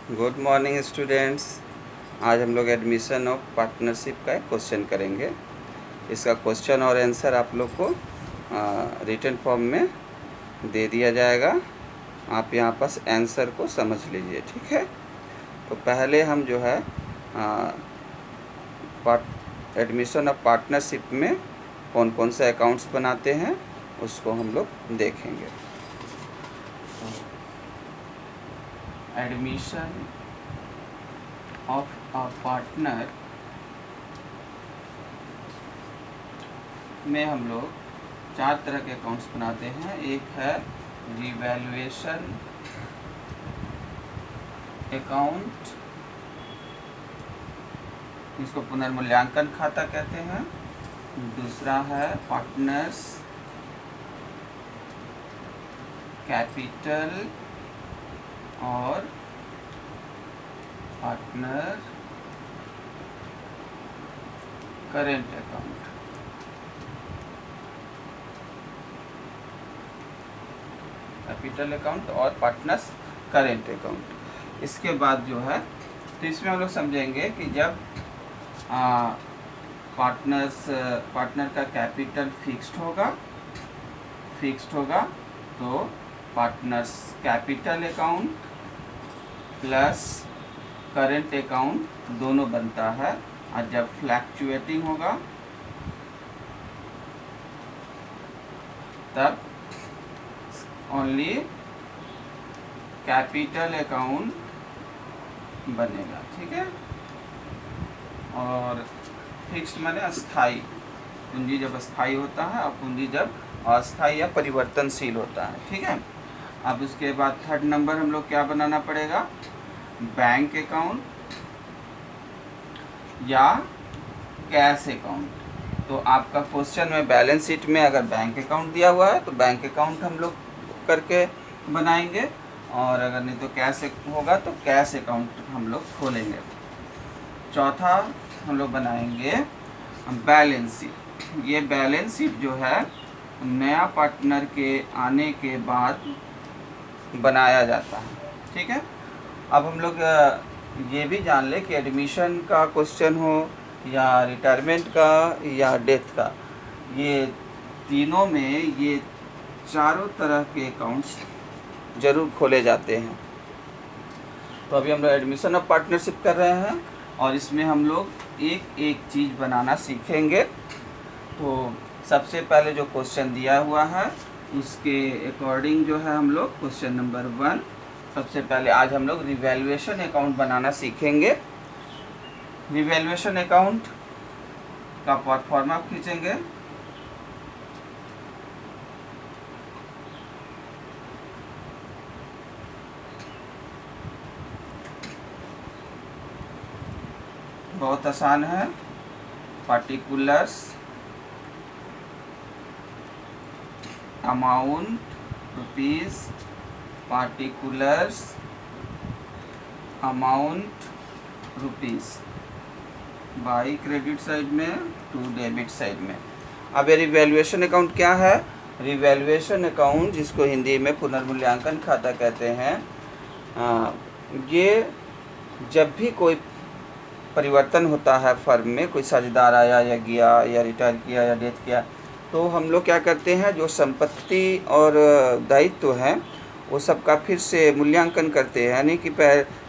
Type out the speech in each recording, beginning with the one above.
Good morning students. आज हम लोग एडमिशन ऑफ पार्टनरशिप का एक क्वेश्चन करेंगे। इसका क्वेश्चन और आंसर आप लोग को रिटन फॉर्म में दे दिया जाएगा। आप यहाँ पास आंसर को समझ लीजिए, ठीक है। तो पहले हम जो है एडमिशन ऑफ पार्टनरशिप में कौन कौन से अकाउंट्स बनाते हैं उसको हम लोग देखेंगे। एडमिशन ऑफ अ पार्टनर में हम लोग 4 तरह के अकाउंट्स बनाते हैं। एक है रिवैल्यूएशन अकाउंट, इसको पुनर्मूल्यांकन खाता कहते हैं। दूसरा है पार्टनर्स कैपिटल और partner current account. Capital account और पार्टनर्स करेंट अकाउंट। इसके बाद जो है तो इसमें हम लोग समझेंगे कि जब पार्टनर का कैपिटल फिक्स्ड होगा तो partners capital account plus current account दोनों बनता है। और जब फ्लैक्चुएटिंग होगा तब ओनली कैपिटल अकाउंट बनेगा, ठीक है। और फिक्स्ड माने अस्थाई, पूंजी जब अस्थाई होता है और पूंजी जब अस्थाई या परिवर्तनशील होता है, ठीक है। अब उसके बाद थर्ड नंबर हम लोग क्या बनाना पड़ेगा, बैंक अकाउंट या कैश अकाउंट। तो आपका क्वेश्चन में बैलेंस शीट में अगर बैंक अकाउंट दिया हुआ है तो बैंक अकाउंट हम लोग करके बनाएंगे, और अगर नहीं तो कैश होगा तो कैश अकाउंट हम लोग खोलेंगे। चौथा हम लोग बनाएंगे बैलेंस शीट। ये बैलेंस शीट जो है नया पार्टनर के आने के बाद बनाया जाता है, ठीक है। अब हम लोग ये भी जान ले कि एडमिशन का क्वेश्चन हो या रिटायरमेंट का या डेथ का, ये तीनों में ये चारों तरह के अकाउंट्स ज़रूर खोले जाते हैं। तो अभी हम लोग एडमिशन ऑफ पार्टनरशिप कर रहे हैं और इसमें हम लोग एक एक चीज़ बनाना सीखेंगे। तो सबसे पहले जो क्वेश्चन दिया हुआ है उसके अकॉर्डिंग जो है हम लोग क्वेश्चन नंबर 1 सबसे पहले आज हम लोग रिवैल्यूएशन अकाउंट बनाना सीखेंगे। रिवैल्यूएशन अकाउंट का परफॉर्मा खींचेंगे। बहुत आसान है। Particulars amount rupees, particulars amount rupees by credit side में टू डेबिट साइड में। अब ये रिवैल्यूएशन अकाउंट क्या है, रिवैल्यूएशन अकाउंट जिसको हिंदी में पुनर्मूल्यांकन खाता कहते हैं, ये जब भी कोई परिवर्तन होता है फर्म में, कोई साझेदार आया या गया या रिटायर किया या डेथ किया, तो हम लोग क्या करते हैं, जो संपत्ति और दायित्व हैं वो सबका फिर से मूल्यांकन करते हैं। यानी कि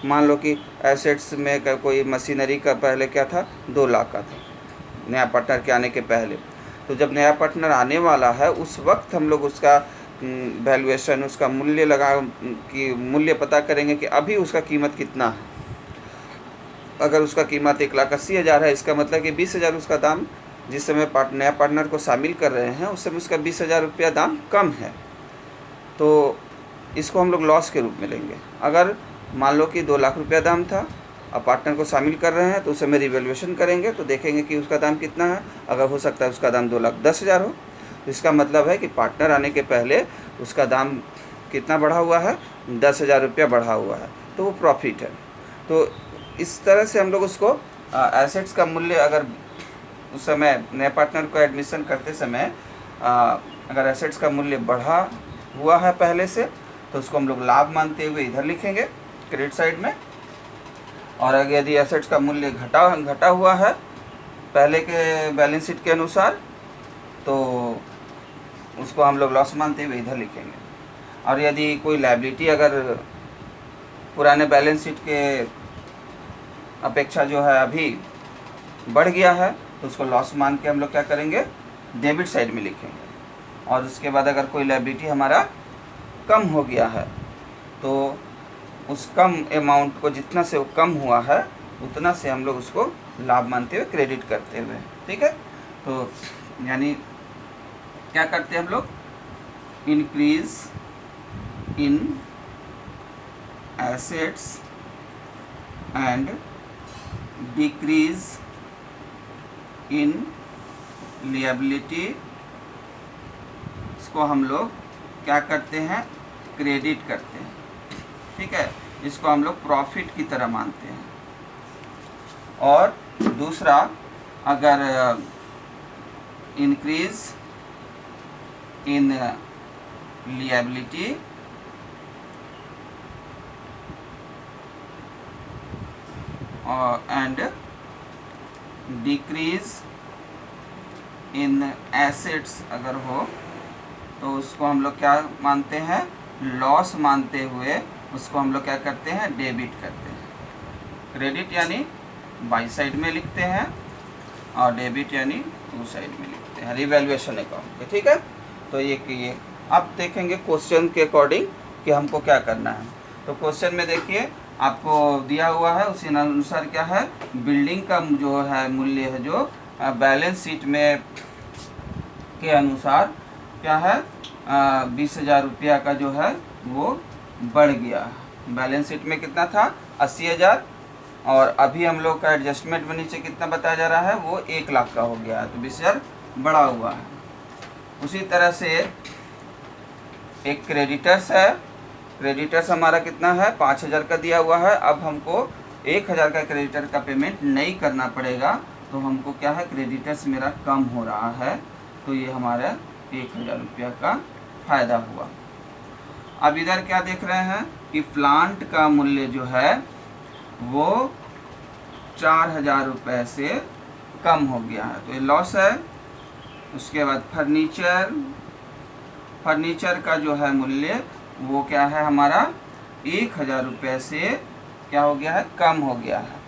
मान लो कि एसेट्स में कोई मशीनरी का पहले क्या था, 2 लाख का था नया पार्टनर के आने के पहले। तो जब नया पार्टनर आने वाला है उस वक्त हम लोग उसका वैल्यूएशन, उसका मूल्य मूल्य पता करेंगे कि अभी उसका कीमत कितना है। अगर उसका कीमत 1,80,000 है, इसका मतलब कि 20,000 उसका दाम, जिस समय नया पार्टनर को शामिल कर रहे हैं उस समय उसका 20,000 रुपया दाम कम है, तो इसको हम लोग लॉस के रूप में लेंगे। अगर मान लो कि 2 लाख रुपया दाम था, अब पार्टनर को शामिल कर रहे हैं तो उस समय रिवैल्यूएशन करेंगे तो देखेंगे कि उसका दाम कितना है। अगर हो सकता है उसका दाम 2,10,000 हो, तो इसका मतलब है कि पार्टनर आने के पहले उसका दाम कितना बढ़ा हुआ है, 10,000 रुपया बढ़ा हुआ है, तो वो प्रॉफिट है। तो इस तरह से हम लोग उसको एसेट्स का मूल्य, अगर उस समय नए पार्टनर को एडमिशन करते समय अगर एसेट्स का मूल्य बढ़ा हुआ है पहले से, तो उसको हम लोग लाभ मानते हुए इधर लिखेंगे क्रेडिट साइड में, और अगर यदि एसेट्स का मूल्य घटा हुआ है पहले के बैलेंस शीट के अनुसार, तो उसको हम लोग लॉस मानते हुए इधर लिखेंगे। और यदि कोई लायबिलिटी अगर पुराने बैलेंस शीट के अपेक्षा जो है अभी बढ़ गया है, तो उसको लॉस मान के हम लोग क्या करेंगे, डेबिट साइड में लिखेंगे। और उसके बाद अगर कोई लायबिलिटी हमारा कम हो गया है, तो उस कम अमाउंट को जितना से वो कम हुआ है उतना से हम लोग उसको लाभ मानते हुए क्रेडिट करते हुए, ठीक है। तो यानी क्या करते हैं हम लोग, increase in assets and decrease in liability, इसको हम लोग क्या करते हैं, क्रेडिट करते हैं, ठीक है। इसको हम लोग प्रॉफिट की तरह मानते हैं। और दूसरा, अगर increase in liability and decrease in assets अगर हो, तो उसको हम लोग क्या मानते हैं, लॉस मानते हुए उसको हम लोग क्या करते हैं, डेबिट करते हैं। क्रेडिट यानी बाई साइड में लिखते हैं और डेबिट यानी टू साइड में लिखते हैं, रिवैल्यूएशन अकाउंट के, ठीक है। तो ये अब देखेंगे क्वेश्चन के अकॉर्डिंग कि हमको क्या करना है। तो क्वेश्चन में देखिए आपको दिया हुआ है, उसी अनुसार क्या है, बिल्डिंग का जो है मूल्य है जो बैलेंस शीट में के अनुसार क्या है, 20,000 रुपया का जो है वो बढ़ गया। बैलेंस शीट में कितना था, 80,000, और अभी हम लोग का एडजस्टमेंट में नीचे कितना बताया जा रहा है, वो 1 लाख का हो गया है, तो 20,000 बढ़ा हुआ है। उसी तरह से एक क्रेडिटर्स है, क्रेडिटर्स हमारा कितना है, 5,000 का दिया हुआ है। अब हमको 1,000 का क्रेडिटर का पेमेंट नहीं करना पड़ेगा, तो हमको क्या है, क्रेडिटर्स मेरा कम हो रहा है, तो ये हमारा 1,000 रुपया का फ़ायदा हुआ। अब इधर क्या देख रहे हैं कि प्लांट का मूल्य जो है वो 4,000 रुपये से कम हो गया है, तो ये लॉस है। उसके बाद फर्नीचर का जो है मूल्य वो क्या है हमारा, 1,000 रुपये से क्या हो गया है, कम हो गया है।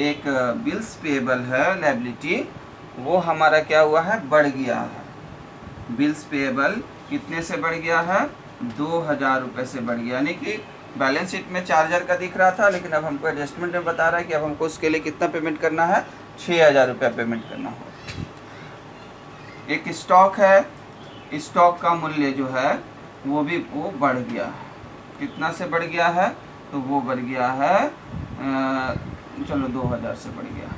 एक बिल्स पेबल है लायबिलिटी, वो हमारा क्या हुआ है, बढ़ गया है। बिल्स पेबल कितने से बढ़ गया है, 2,000 रुपये से बढ़ गया, यानी कि बैलेंस शीट में 4,000 का दिख रहा था, लेकिन अब हमको एडजस्टमेंट में बता रहा है कि अब हमको उसके लिए कितना पेमेंट करना है, 6,000 रुपया पेमेंट करना हो। एक स्टॉक है, स्टॉक का मूल्य जो है वो बढ़ गया है। कितना से बढ़ गया है, तो वो बढ़ गया है चलो 2,000 से बढ़ गया।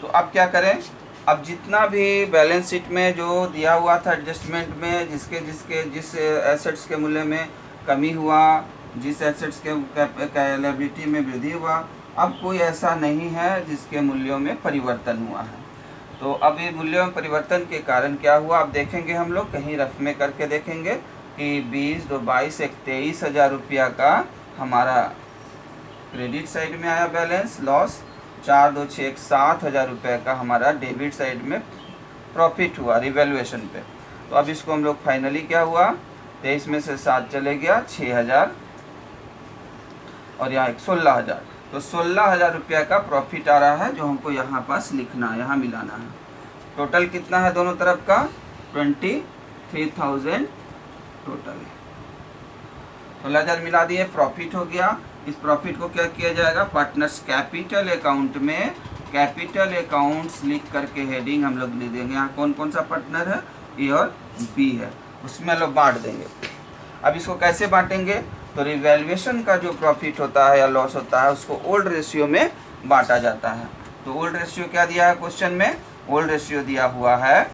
तो अब क्या करें, अब जितना भी बैलेंस शीट में जो दिया हुआ था एडजस्टमेंट में, जिस एसेट्स के मूल्य में कमी हुआ, जिस एसेट्स के लायबिलिटी में वृद्धि हुआ, अब कोई ऐसा नहीं है जिसके मूल्यों में परिवर्तन हुआ है। तो अब ये मूल्यों में परिवर्तन के कारण क्या हुआ, अब देखेंगे हम लोग कहीं रफ में करके देखेंगे कि 20, 2, 22, 23,000 रुपया का हमारा क्रेडिट साइड में आया बैलेंस लॉस, 4, 2, 6, 7,000 रुपये का हमारा डेबिट साइड में प्रॉफिट हुआ रिवैल्यूएशन पे। तो अब इसको हम लोग फाइनली क्या हुआ, 23 में से 7 चले गया, 6,000, और यहाँ 16,000, तो 16,000 रुपया का प्रॉफिट आ रहा है, जो हमको यहाँ पास लिखना है, यहाँ मिलाना है। टोटल कितना है दोनों तरफ का, 23,000 टोटल। 16,000 मिला दिए, प्रॉफिट हो गया। इस प्रॉफिट को क्या किया जाएगा, पार्टनर्स कैपिटल अकाउंट में कैपिटल अकाउंट्स लिख करके हेडिंग हम लोग लिख देंगे। यहाँ कौन कौन सा पार्टनर है, ए और बी है, उसमें लोग बांट देंगे। अब इसको कैसे बांटेंगे, तो रिवैल्यूएशन का जो प्रॉफिट होता है या लॉस होता है उसको ओल्ड रेशियो में बांटा जाता है। तो ओल्ड रेशियो क्या दिया है क्वेश्चन में, ओल्ड रेशियो दिया हुआ है